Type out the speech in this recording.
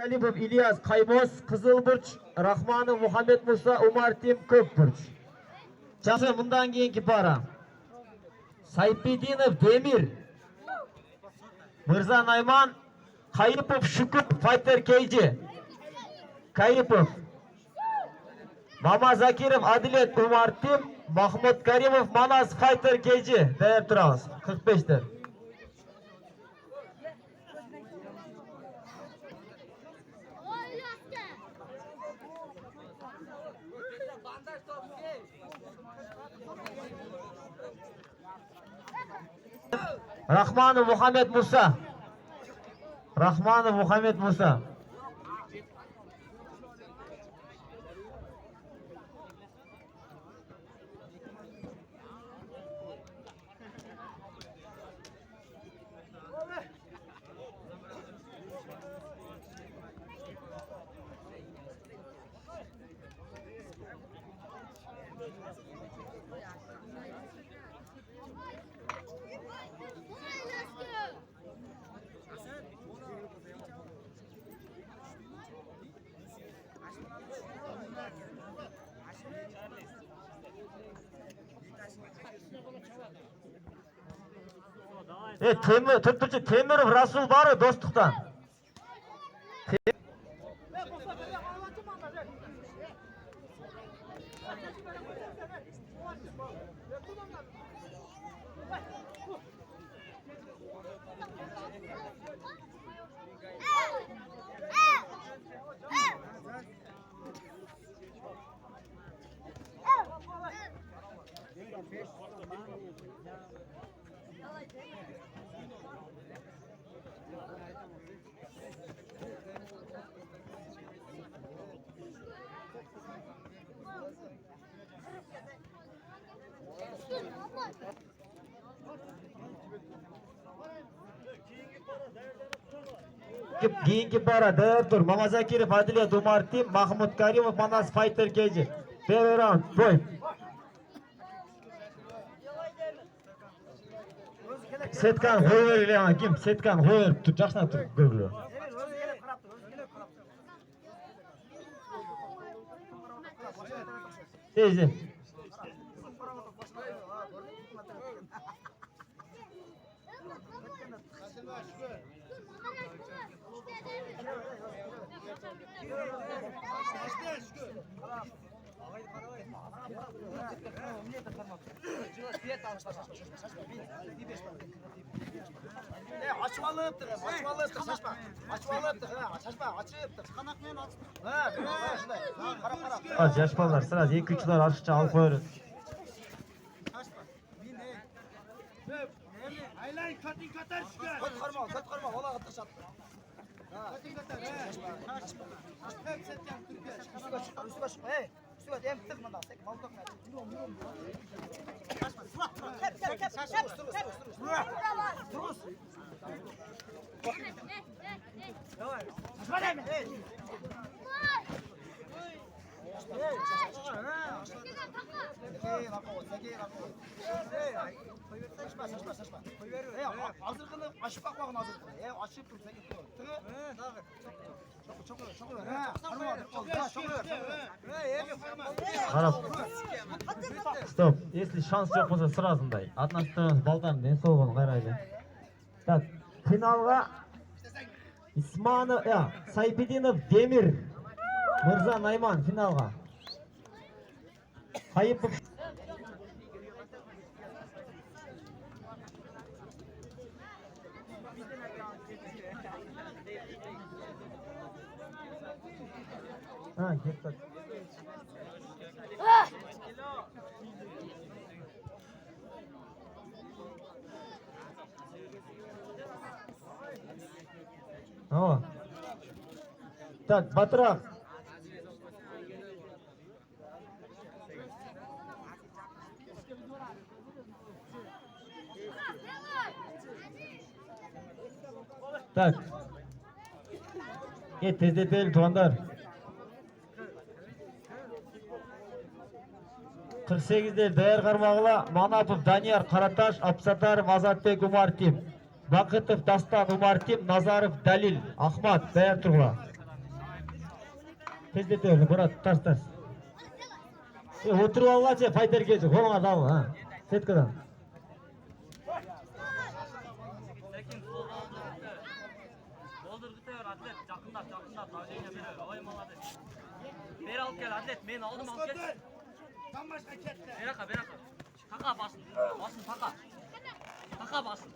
Талипов Ильяс Каймос, Кызылбурч, Рахманов Мухаммед Муса, Умар Тим Көкбурч. Жасы мындан кийинки пара. Сайпидинов Демир, Мырза Найман, Кайыпов Шүкүр, Файтер Кейджи. Кайыпов, Мама Закиров Адилет, Умар Тим, Махмуд Каримов Манас, Файтер Кейджи. Даяр турабыз. 45-тер. Рахманов Мухаммед Муса. Рахманов Мухаммед Муса. Төртінші Теміров Расул бары достықтан. Кейінгі пара даяр тұр. Мамазакиров Адилет, Умар Тим, Махмуд Каримов Манас, Файтер Кейджи. Первый раунд, бой. Сеткан қойыр елеған кем, сеткан қойыр тұр, жақсына тұр көрілі. Тезі. Жаш балалар сразу екі үшілер ашықша алып қойырыз. Стоп, если шанс жоқ болса сразындай. Атнастырыңыз балдан ден сол болын қайрайды. Так, финалға Сайпидинов Демир, Мырза Найман финалға. Кайыпов Так, Батырақ. Так. Тездетел туғандар. 48-дер даяр қармағыла Манапов Данияр Қараташ, Апсатаров Азатбек Умар Тим. Бақытов Дастан Умар Тим, Назаров Далил Ахмат даяр тұрғыла. Тездете onu Murat tars. Oturup alınca fayter gelecek. Kolun adamı ha. Setkadan. Sekin sol boldur gidiyor atlet. Жақындап давление берер. Ой молодец. Бері алып кел atlet. Мен алдым алып кел. Там başka ketті. Берақа. Тақа басын. Тақа басын.